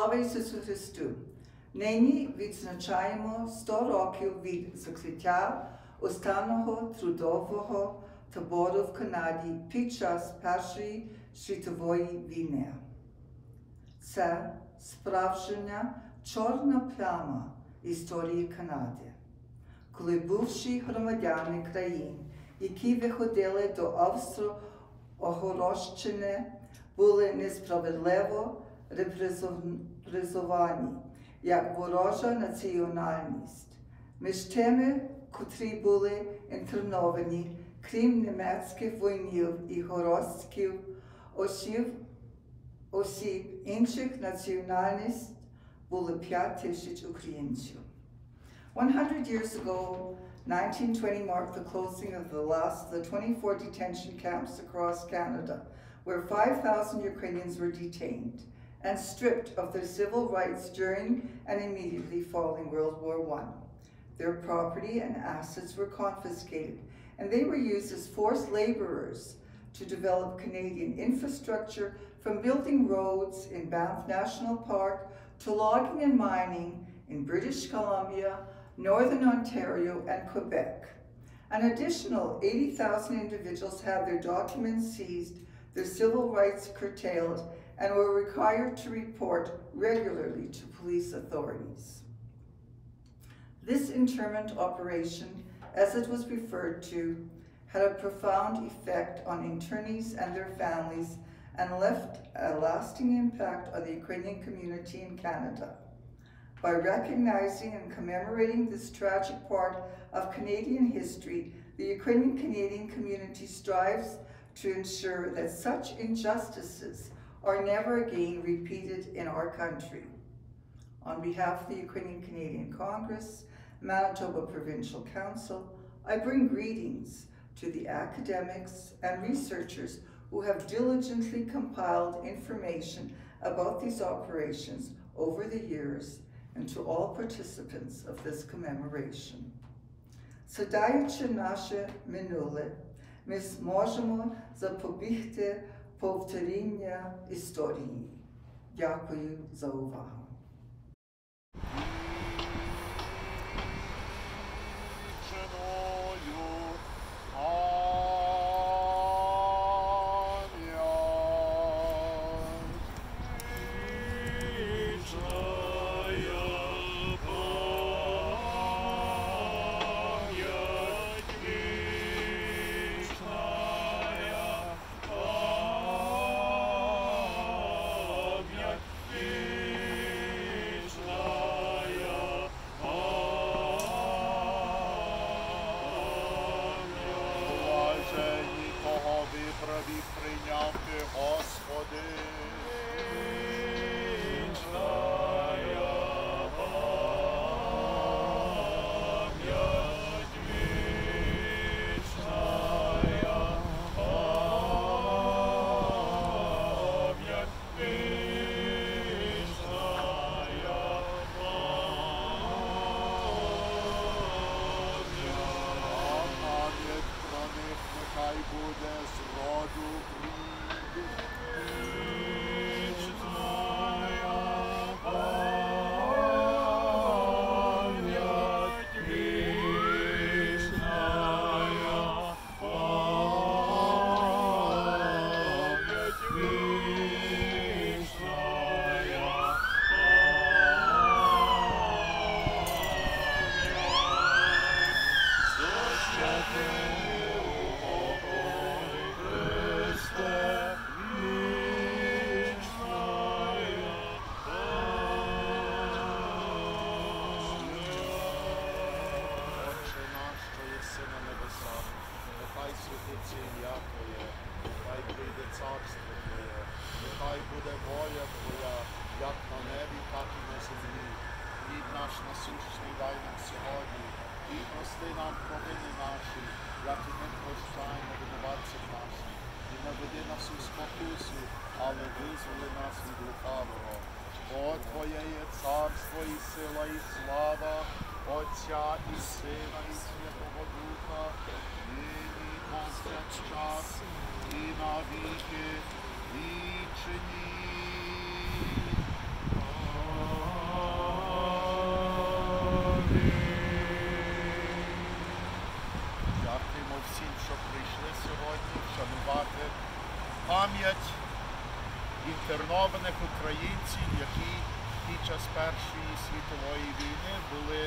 Слава Ісусу Христу! Нині відзначаємо 100 років від закриття останнього трудового табору в Канаді під час Першої світової війни. Це справжня чорна пляма історії Канади, коли бувші громадяни країн, які виходили до Австро-Угорщини, були несправедливо репресовані як ворожа національність. Між тими, котрі були інтерновані, крім німецьких воїнів і городських осіб інших національностей, було 5,000 українців. 100 years ago, 1920 marked the closing of the last of the 24 detention camps across Canada, where 5,000 Ukrainians were detained and stripped of their civil rights during and immediately following World War I. Their property and assets were confiscated, and they were used as forced laborers to develop Canadian infrastructure, from building roads in Banff National Park to logging and mining in British Columbia, Northern Ontario, and Quebec. An additional 80,000 individuals had their documents seized, their civil rights curtailed, and were required to report regularly to police authorities. This internment operation, as it was referred to, had a profound effect on internees and their families and left a lasting impact on the Ukrainian community in Canada. By recognizing and commemorating this tragic part of Canadian history, the Ukrainian Canadian community strives to ensure that such injustices are never again repeated in our country. On behalf of the Ukrainian Canadian Congress, Manitoba Provincial Council, I bring greetings to the academics and researchers who have diligently compiled information about these operations over the years, and to all participants of this commemoration. Згадаючи наше минуле, ми зможемо запобігти повторінню історії. Дякую за увагу. українців, які під час Першої світової війни були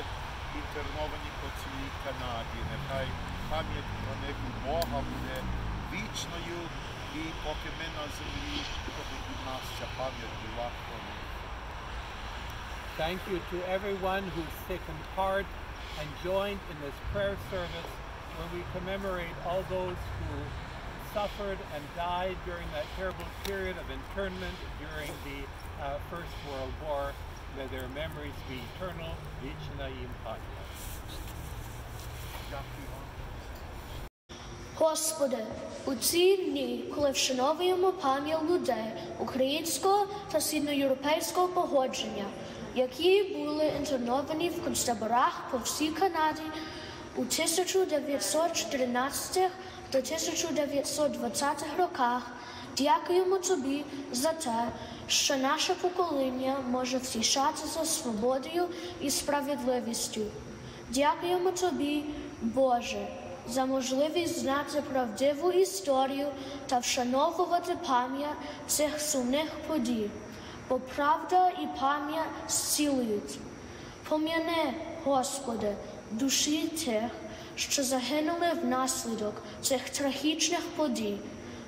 інтерновані по цілій Канаді. Нехай пам'ять про них у Бога буде вічною, і поки ми на землі, щоб у нас ця пам'ять була про них. Thank you to everyone who's taken part and joined in this prayer service when we commemorate all those who suffered and died during that terrible period of internment during the First World War. May their memories be eternal. Вічна їм пам'ять. Господи, у ці дні, коли вшановуємо пам'ять людей українського та східноєвропейського походження, які були інтерновані в концтаборах по всій Канаді у 1914 та 1920 роках, дякуємо Тобі за те, що наше покоління може втішатися свободою і справедливістю. Дякуємо Тобі, Боже, за можливість знати правдиву історію та вшановувати пам'ять цих сумних подій, бо правда і пам'ять зцілюють. Пом'яни, Господи, душі тих, що загинули внаслідок цих трагічних подій.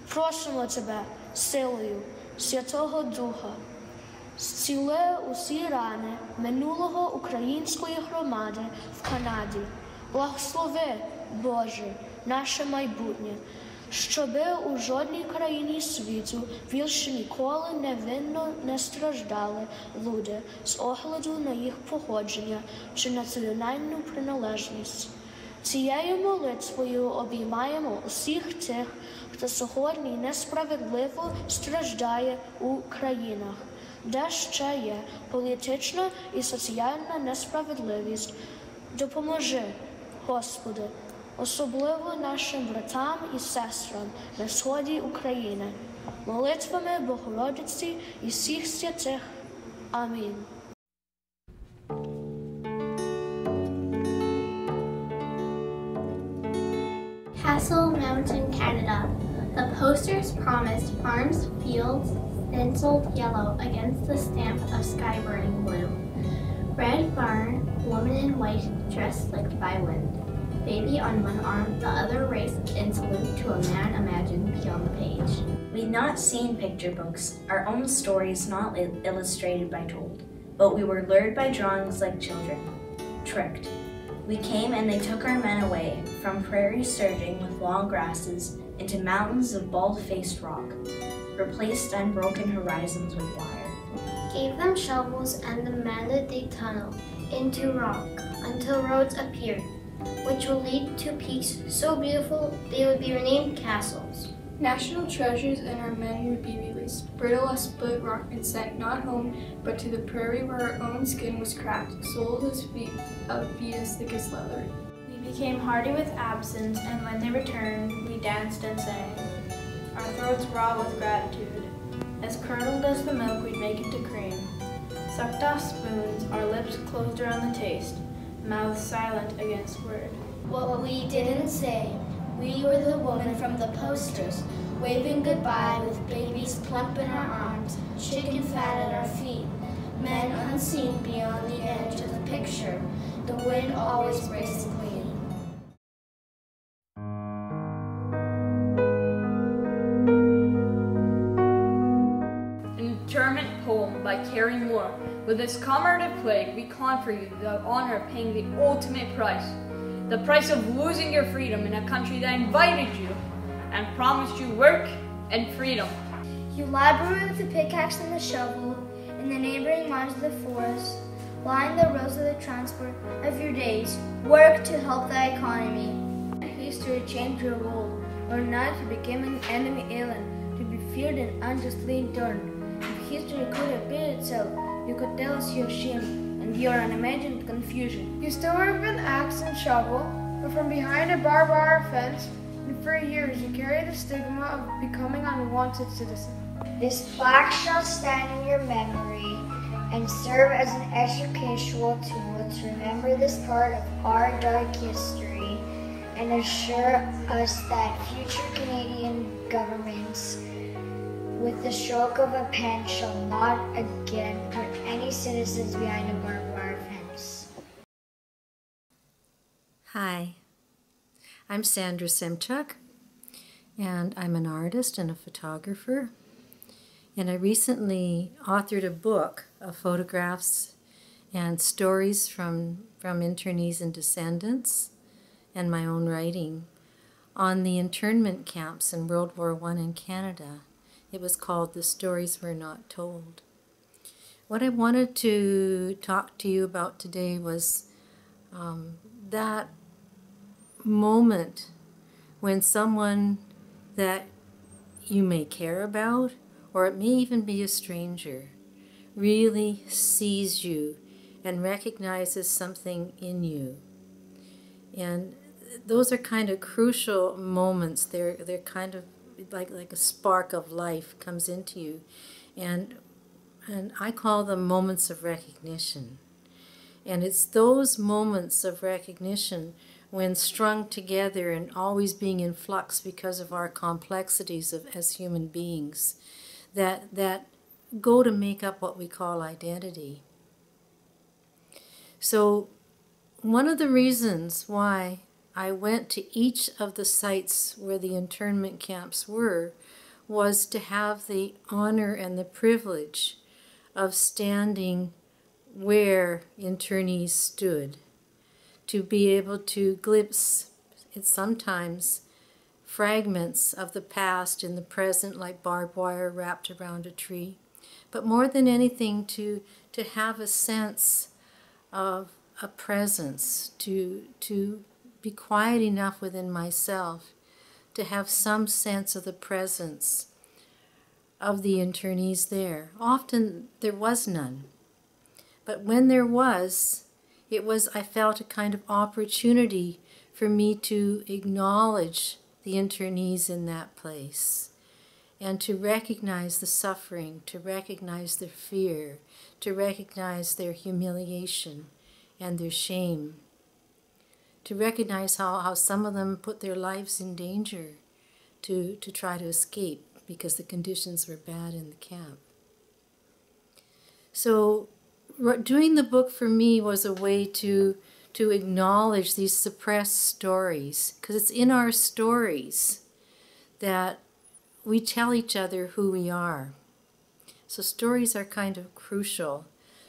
Просимо Тебе силою Святого Духа. Зціли усі рани минулого української громади в Канаді. Благослови, Боже, наше майбутнє, щоби у жодній країні світу більше ніколи невинно не страждали люди з огляду на їх походження чи національну приналежність. Цією молитвою обіймаємо усіх тих, хто сьогодні несправедливо страждає у країнах, де ще є політична і соціальна несправедливість. Допоможи, Господи, особливо нашим братам і сестрам на сході України, молитвами Богородиці і всіх святих. Амінь. Castle Mountain, Canada. The posters promised farms, fields, stenciled yellow against the stamp of sky burning blue. Red barn, woman in white, dressed licked by wind. Baby on one arm, the other raised in salute to a man imagined beyond the page. We'd not seen picture books, our own stories not illustrated by told, but we were lured by drawings like children, tricked. We came and they took our men away, from prairies surging with long grasses into mountains of bald-faced rock, replaced unbroken horizons with wire. Gave them shovels and demanded they tunnel into rock until roads appeared, which will lead to peaks so beautiful they would be renamed castles. National treasures and our men would be released, brittle as split rock and sent not home, but to the prairie where our own skin was cracked, soles as feet as thick as leather. We became hardy with absence, and when they returned, we danced and sang. Our throats raw with gratitude. As curdled as the milk, we'd make into cream. Sucked off spoons, our lips closed around the taste, mouths silent against word. What we didn't say, we were the women from the posters, waving goodbye with babies plump in our arms, chicken fat at our feet, men unseen beyond the edge of the picture. The wind always breaks clean. An Internment poem by Carrie Moore. With this commemorative plague, we confer you the honor of paying the ultimate price. The price of losing your freedom in a country that invited you and promised you work and freedom. You labored with the pickaxe and the shovel in the neighboring mines of the forest, line the roads of the transport of your days, work to help the economy. History changed your world, or not to become an enemy alien, to be feared and unjustly interned. If history could repeat itself, you could tell us your shame and your unimagined confusion. You still work with axe and shovel, but from behind a barbed wire fence, and for years you carry the stigma of becoming an unwanted citizen. This plaque shall stand in your memory and serve as an educational tool to remember this part of our dark history and assure us that future Canadian governments with the stroke of a pen shall not again put any citizens behind a barbed wire fence. Hi, I'm Sandra Semchuk, and I'm an artist and a photographer. And I recently authored a book of photographs and stories from internees and descendants, and my own writing, on the internment camps in World War I in Canada. It was called The Stories Were Not Told. What I wanted to talk to you about today was that moment when someone that you may care about, or it may even be a stranger, really sees you and recognizes something in you. And those are kind of crucial moments. They're kind of like a spark of life comes into you. And I call them moments of recognition. And it's those moments of recognition, when strung together and always being in flux because of our complexities as human beings, that go to make up what we call identity. So one of the reasons why I went to each of the sites where the internment camps were was to have the honor and the privilege of standing where internees stood, to be able to glimpse, it's sometimes fragments of the past in the present, like barbed wire wrapped around a tree, but more than anything to have a sense of a presence, to be quiet enough within myself to have some sense of the presence of the internees there. Often there was none, but when there was, I felt a kind of opportunity for me to acknowledge the internees in that place and to recognize the suffering, to recognize their fear, to recognize their humiliation and their shame, to recognize how some of them put their lives in danger to try to escape because the conditions were bad in the camp. So doing the book for me was a way to acknowledge these suppressed stories, because it's in our stories that we tell each other who we are. So stories are kind of crucial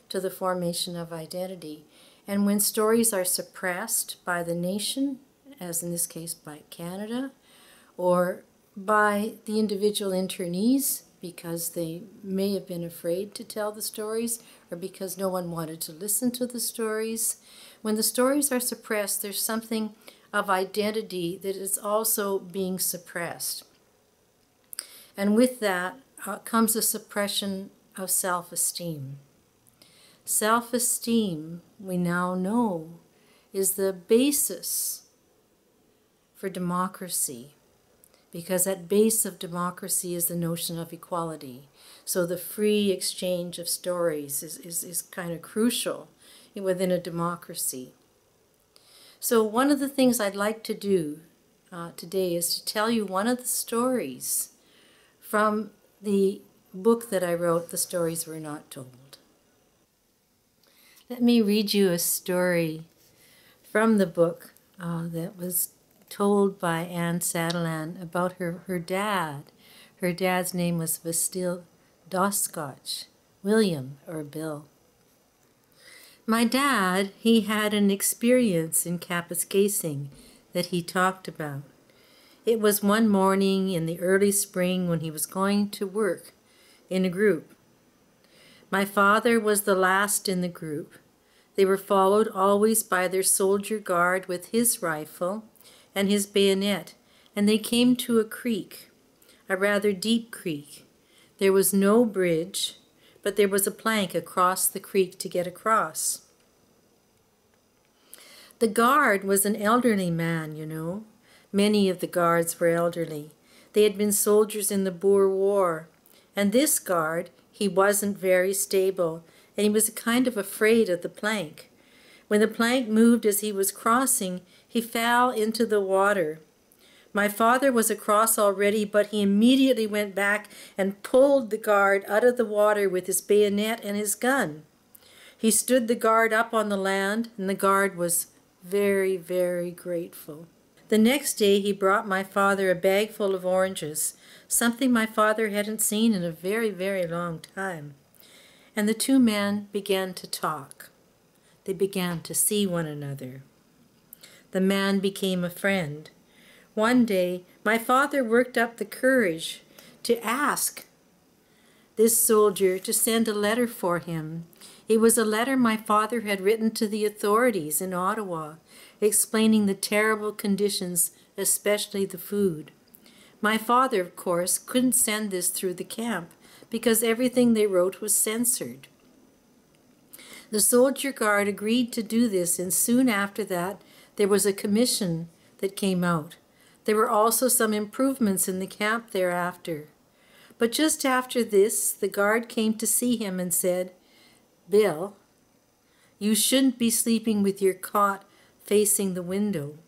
to the formation of identity. And when stories are suppressed by the nation, as in this case by Canada, or by the individual internees, because they may have been afraid to tell the stories, or because no one wanted to listen to the stories. When the stories are suppressed, there's something of identity that is also being suppressed. And with that comes a suppression of self-esteem. Self-esteem, we now know, is the basis for democracy, because at base of democracy is the notion of equality. So the free exchange of stories is kind of crucial within a democracy. So one of the things I'd like to do today is to tell you one of the stories from the book that I wrote, The Stories Were Not Told. Let me read you a story from the book that was told by Anne Sadalan about her dad. Her dad's name was Vastil Doskotch, William or Bill. My dad, he had an experience in Kapuskasing that he talked about. It was one morning in the early spring when he was going to work in a group. My father was the last in the group. They were followed always by their soldier guard with his rifle and his bayonet, and they came to a creek, a rather deep creek. There was no bridge, but there was a plank across the creek to get across. The guard was an elderly man, you know. Many of the guards were elderly. They had been soldiers in the Boer War, and this guard, he wasn't very stable, and he was kind of afraid of the plank. When the plank moved as he was crossing, he fell into the water. My father was across already, but he immediately went back and pulled the guard out of the water with his bayonet and his gun. He stood the guard up on the land, and the guard was very, very grateful. The next day he brought my father a bag full of oranges, something my father hadn't seen in a very, very long time. And the two men began to talk. They began to see one another. The man became a friend. One day, my father worked up the courage to ask this soldier to send a letter for him. It was a letter my father had written to the authorities in Ottawa, explaining the terrible conditions, especially the food. My father, of course, couldn't send this through the camp because everything they wrote was censored. The soldier guard agreed to do this, and soon after that, there was a commission that came out. There were also some improvements in the camp thereafter. But just after this, the guard came to see him and said, "Bill, you shouldn't be sleeping with your cot facing the window."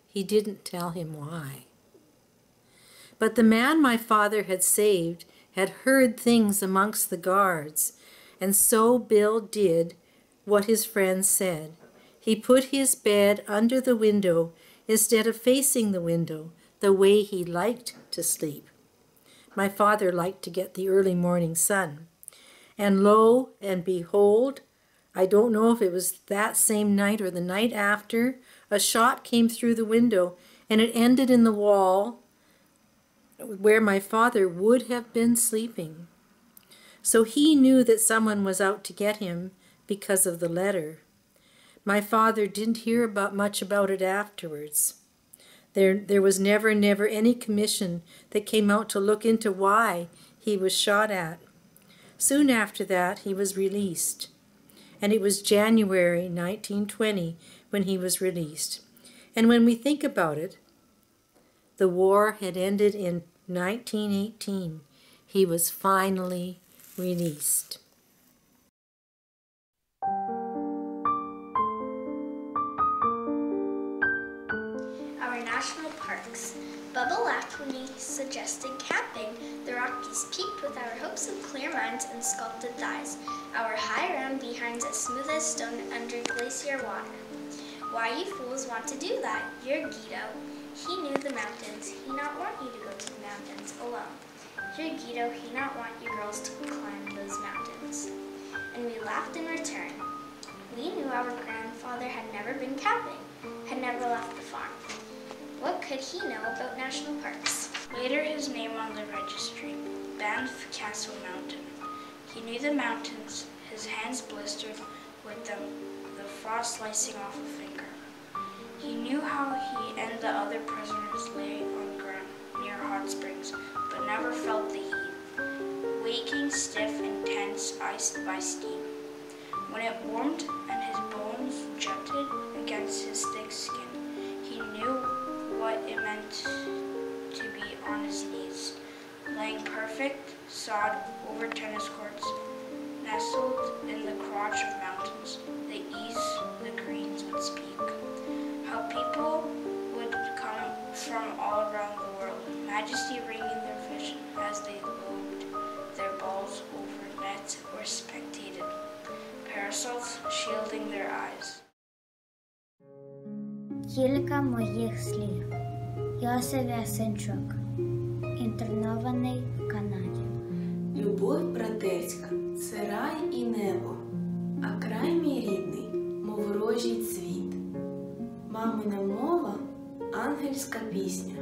He didn't tell him why. But the man my father had saved had heard things amongst the guards, and so Bill did what his friend said. He put his bed under the window instead of facing the window, the way he liked to sleep. My father liked to get the early morning sun. And lo and behold, I don't know if it was that same night or the night after, a shot came through the window, and it ended in the wall where my father would have been sleeping. So he knew that someone was out to get him because of the letter. My father didn't hear much about it afterwards. There was never any commission that came out to look into why he was shot at. Soon after that, he was released. And it was January 1920 when he was released. And when we think about it, the war had ended in 1918. He was finally released. Our national parks. Bubba laughed when he suggested camping. The Rockies peaked with our hopes of clear minds and sculpted thighs. Our high round behinds as smooth as stone under glacier water. Why you fools want to do that? You're Guido. He knew the mountains. He not want you to go to the mountains alone. You're Guido. He not want you girls to climb those mountains. And we laughed in return. We knew our grandfather had never been camping, had never left the farm. What could he know about national parks? Later, his name on the registry, Banff Castle Mountain. He knew the mountains, his hands blistered with them, the frost slicing off a finger. He knew how he and the other prisoners lay on ground near hot springs, but never felt the heat, waking stiff and tense, iced by steam. When it warmed and his bones jutted against his thick skin, he knew what it meant to be on his knees, laying perfect sod over tennis courts, nestled in the crotch of mountains, the ease the greens would speak. How people would come from all around the world, majesty ringing their vision as they lobed their balls over nets or spectated, parasols shielding their eyes. Кілька моїх слів. Йосиф Ясенчук. Інтернований в Канаді. Любов братерська – це рай і небо, а край мій рідний, мов ворожий цвіт. Мамина мова – ангельська пісня,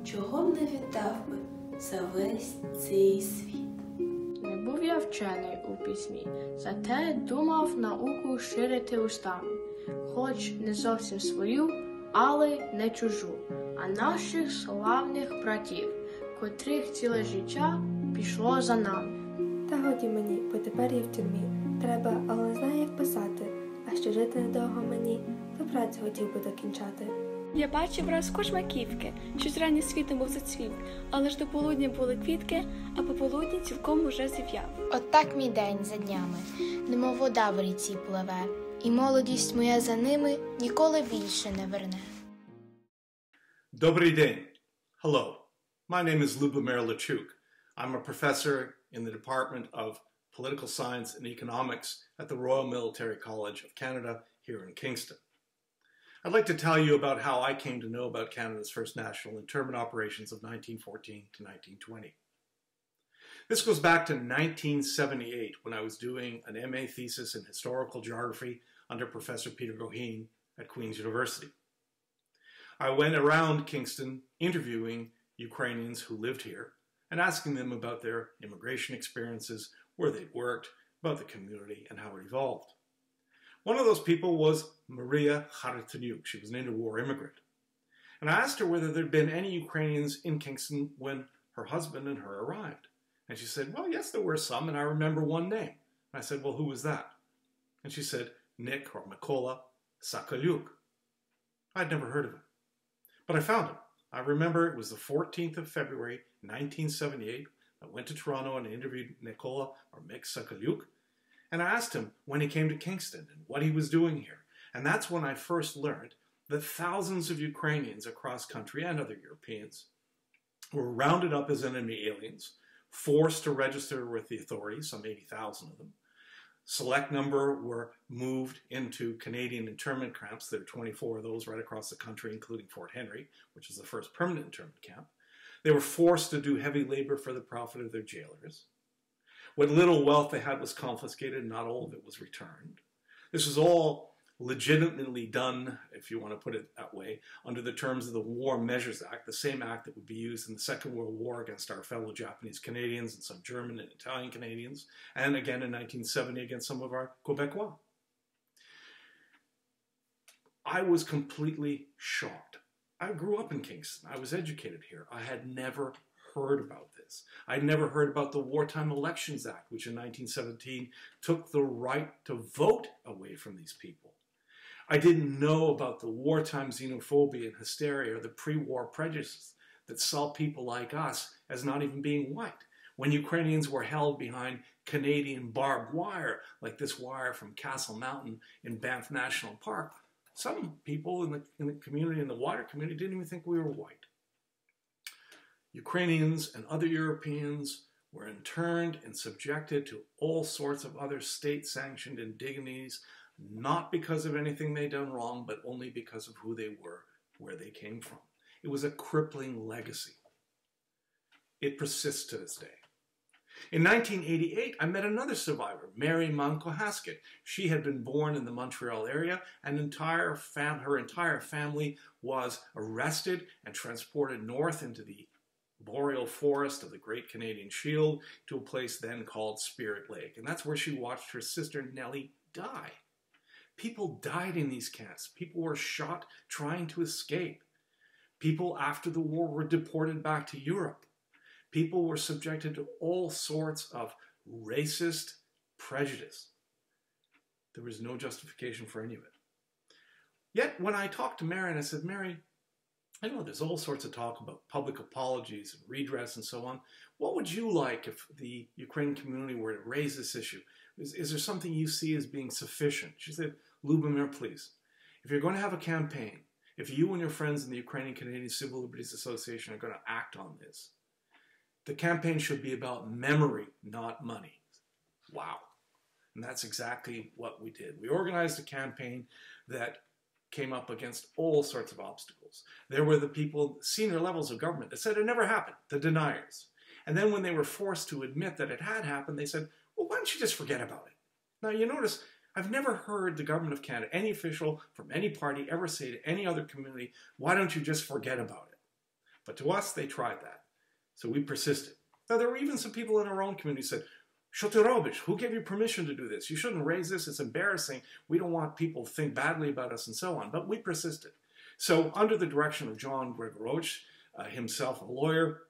чого б не віддав би за весь цей світ. Не був я вчений у письмі, зате думав науку ширити устами, хоч не зовсім свою, але не чужу, а наших славних братів, котрих ціле життя пішло за нами. Та годі мені, бо тепер я в тюрмі. Треба, але не знаю, як писати, а що жити недовго мені, то працю хотів би докінчати. Я бачив раз хоч маківки, що зрання світом був зацвів, але ж до полудня були квітки, а пополудні цілком уже зів'яв. От так мій день за днями, немов вода в ріці пливе, і молодість моя за ними ніколи більше не верне. Добрий день. Hello. My name is Lubomir Lachuk. I'm a professor in the Department of Political Science and Economics at the Royal Military College of Canada here in Kingston. I'd like to tell you about how I came to know about Canada's first national internment operations of 1914 to 1920. This goes back to 1978 when I was doing an MA thesis in historical geography under Professor Peter Goheen at Queen's University. I went around Kingston interviewing Ukrainians who lived here and asking them about their immigration experiences, where they worked, about the community, and how it evolved. One of those people was Maria Khartanyuk. She was an interwar immigrant. And I asked her whether there'd been any Ukrainians in Kingston when her husband and her arrived. And she said, well, yes, there were some, and I remember one name. And I said, well, who was that? And she said, Nick or Mykola Sakalyuk. I'd never heard of him. But I found him. I remember it was the 14th of February, 1978. I went to Toronto and interviewed Mykola or Mick Sakalyuk. And I asked him when he came to Kingston and what he was doing here. And that's when I first learned that thousands of Ukrainians across country and other Europeans were rounded up as enemy aliens, forced to register with the authorities, some 80,000 of them. Select number were moved into Canadian internment camps. There are 24 of those right across the country, including Fort Henry, which is the first permanent internment camp. They were forced to do heavy labor for the profit of their jailers. What little wealth they had was confiscated, and not all of it was returned. This was all legitimately done, if you want to put it that way, under the terms of the War Measures Act, the same act that would be used in the Second World War against our fellow Japanese Canadians and some German and Italian Canadians, and again in 1970 against some of our Quebecois. I was completely shocked. I grew up in Kingston. I was educated here. I had never heard about this. I'd never heard about the Wartime Elections Act, which in 1917 took the right to vote away from these people. I didn't know about the wartime xenophobia and hysteria or the pre-war prejudices that saw people like us as not even being white. When Ukrainians were held behind Canadian barbed wire, like this wire from Castle Mountain in Banff National Park, some people in the community, in the wider community, didn't even think we were white. Ukrainians and other Europeans were interned and subjected to all sorts of other state-sanctioned indignities, not because of anything they'd done wrong, but only because of who they were, where they came from. It was a crippling legacy. It persists to this day. In 1988, I met another survivor, Mary Manko Haskett. She had been born in the Montreal area, and her entire family was arrested and transported north into the boreal forest of the Great Canadian Shield to a place then called Spirit Lake. And that's where she watched her sister Nellie die. People died in these camps. People were shot trying to escape. People after the war were deported back to Europe. People were subjected to all sorts of racist prejudice. There was no justification for any of it. Yet when I talked to Mary and I said, Mary, I know there's all sorts of talk about public apologies and redress and so on. What would you like if the Ukrainian community were to raise this issue? Is there something you see as being sufficient? She said, Lubomir, please, if you're going to have a campaign, if you and your friends in the Ukrainian Canadian Civil Liberties Association are going to act on this, the campaign should be about memory, not money. Wow. And that's exactly what we did. We organized a campaign that came up against all sorts of obstacles. There were the people, senior levels of government, that said it never happened, the deniers. And then when they were forced to admit that it had happened, they said, well, why don't you just forget about it? Now, you notice, I've never heard the government of Canada, any official from any party, ever say to any other community, why don't you just forget about it? But to us, they tried that. So we persisted. Now, there were even some people in our own community who said, Shotorobich, who gave you permission to do this? You shouldn't raise this. It's embarrassing. We don't want people to think badly about us and so on. But we persisted. So under the direction of John Gregorovich, himself a lawyer,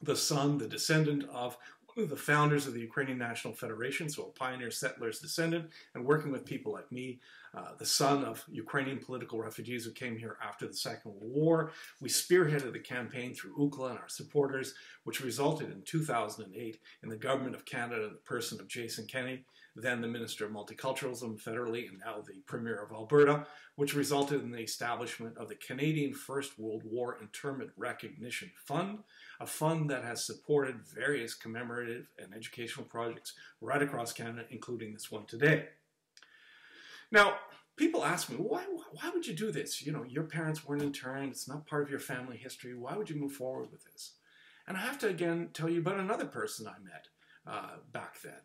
the son, the descendant of one of the founders of the Ukrainian National Federation, so a pioneer settler's descendant, and working with people like me, the son of Ukrainian political refugees who came here after the Second World War. We spearheaded the campaign through UCLA and our supporters, which resulted in 2008 in the government of Canada in the person of Jason Kenney then the Minister of Multiculturalism federally, and now the Premier of Alberta, which resulted in the establishment of the Canadian First World War Internment Recognition Fund, a fund that has supported various commemorative and educational projects right across Canada, including this one today. Now, people ask me, why would you do this? You know, your parents weren't interned, it's not part of your family history, why would you move forward with this? And I have to again tell you about another person I met back then.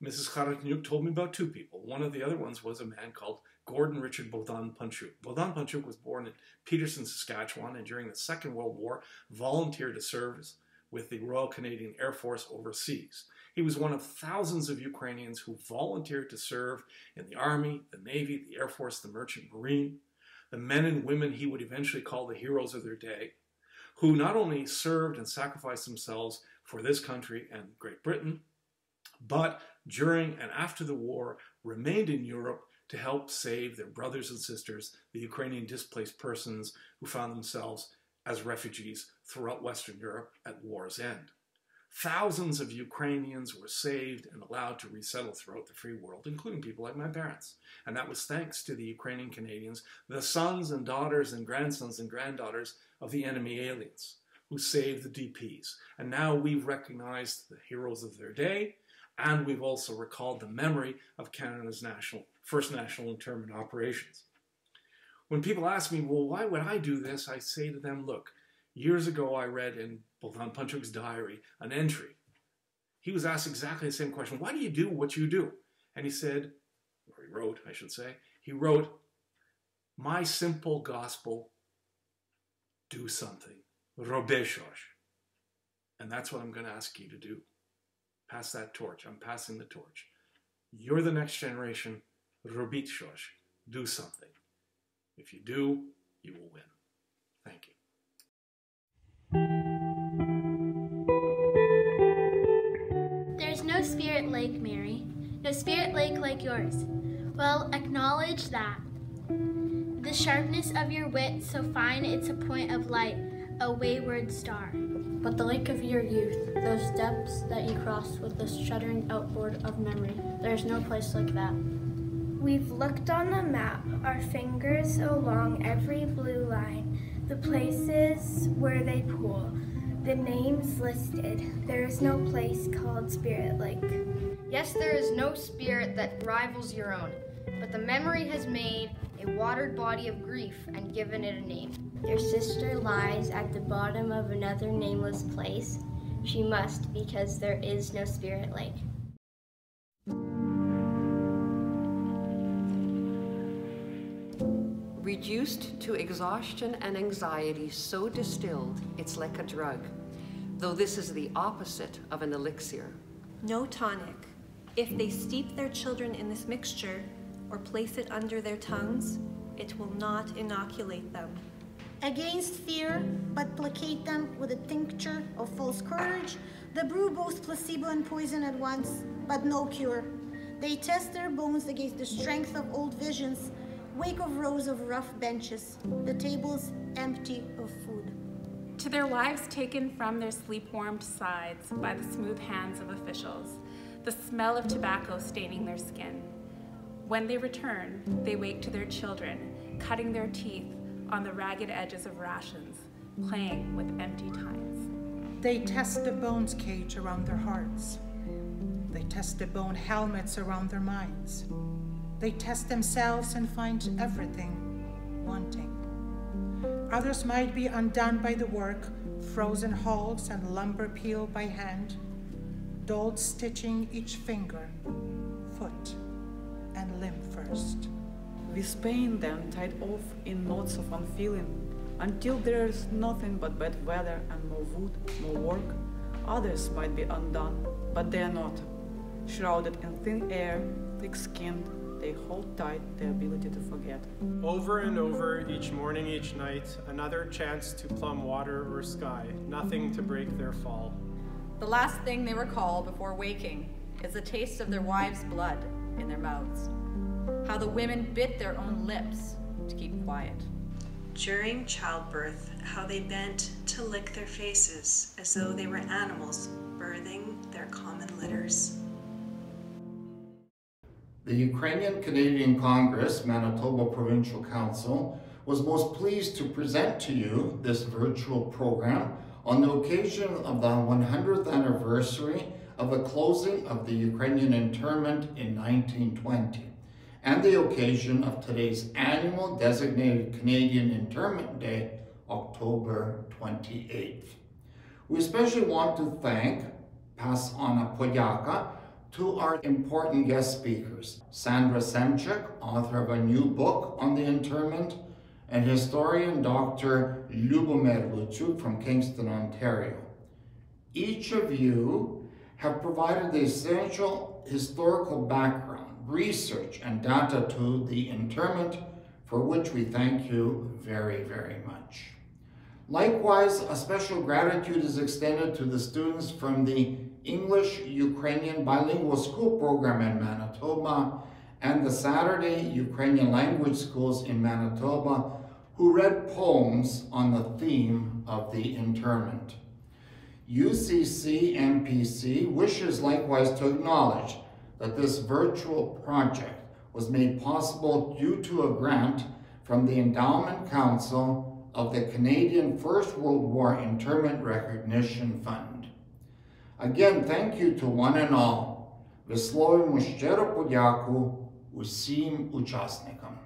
Mrs. Kharatnyuk told me about two people. One of the other ones was a man called Gordon Richard Bohdan Panchuk. Bohdan Panchuk was born in Peterson, Saskatchewan, and during the Second World War volunteered to serve with the Royal Canadian Air Force overseas. He was one of thousands of Ukrainians who volunteered to serve in the Army, the Navy, the Air Force, the Merchant Marine, the men and women he would eventually call the heroes of their day, who not only served and sacrificed themselves for this country and Great Britain, but during and after the war remained in Europe to help save their brothers and sisters, the Ukrainian displaced persons who found themselves as refugees throughout Western Europe at war's end. Thousands of Ukrainians were saved and allowed to resettle throughout the free world, including people like my parents. And that was thanks to the Ukrainian Canadians, the sons and daughters and grandsons and granddaughters of the enemy aliens who saved the DPs. And now we've recognized the heroes of their day, and we've also recalled the memory of Canada's first national internment operations. When people ask me, well, why would I do this? I say to them, look, years ago I read in Bohdan Panchuk's diary an entry. He was asked exactly the same question, why do you do what you do? And he said, or he wrote, I should say, he wrote, my simple gospel, do something. Robe shosh. And that's what I'm going to ask you to do. Pass that torch. I'm passing the torch. You're the next generation. Robit shosh. Do something. If you do, you will win. Thank you. There's no spirit lake, Mary. No spirit lake like yours. Well, acknowledge that. The sharpness of your wit, so fine it's a point of light, a wayward star. But the lake of your youth, those depths that you crossed with the shuddering outboard of memory, there's no place like that. We've looked on the map, our fingers along every blue line, the places where they pool, the names listed. There is no place called Spirit Lake. Yes, there is no spirit that rivals your own, but the memory has made a watered body of grief and given it a name. Your sister lies at the bottom of another nameless place. She must, because there is no Spirit Lake. Reduced to exhaustion and anxiety so distilled, it's like a drug, though this is the opposite of an elixir. No tonic. If they steep their children in this mixture or place it under their tongues, it will not inoculate them. Against fear, but placate them with a tincture of false courage, the brew both placebo and poison at once, but no cure. They test their bones against the strength of old visions, wake of rows of rough benches, the tables empty of food. To their wives taken from their sleep-warmed sides by the smooth hands of officials, the smell of tobacco staining their skin. When they return, they wake to their children, cutting their teeth on the ragged edges of rations, playing with empty tines. They test the bones cage around their hearts. They test the bone helmets around their minds. They test themselves and find everything wanting. Others might be undone by the work, frozen hulks and lumber peeled by hand, dulled stitching each finger, foot, and limb first. With pain then tied off in knots of unfeeling, until there is nothing but bad weather and more wood, more work. Others might be undone, but they are not. Shrouded in thin air, thick-skinned, they hold tight the ability to forget. Over and over, each morning, each night, another chance to plumb water or sky, nothing to break their fall. The last thing they recall before waking is the taste of their wives' blood in their mouths. How the women bit their own lips to keep quiet. During childbirth, how they bent to lick their faces as though they were animals birthing their common litters. The Ukrainian Canadian Congress, Manitoba Provincial Council, was most pleased to present to you this virtual program on the occasion of the 100th anniversary of the closing of the Ukrainian Internment in 1920, and the occasion of today's annual designated Canadian Internment Day, October 28th. We especially want to thank, pass on a podяка, to our important guest speakers, Sandra Semchuk, author of a new book on the internment, and historian Dr. Lyubomir Luchuk from Kingston, Ontario. Each of you have provided the essential historical background, research, and data to the internment, for which we thank you very, very much. Likewise, a special gratitude is extended to the students from the English-Ukrainian bilingual school program in Manitoba and the Saturday Ukrainian language schools in Manitoba, who read poems on the theme of the internment. UCC-MPC wishes likewise to acknowledge that this virtual project was made possible due to a grant from the Endowment Council of the Canadian First World War Internment Recognition Fund. Again, thank you to one and all. Висловлюємо щиру подяку усім учасникам.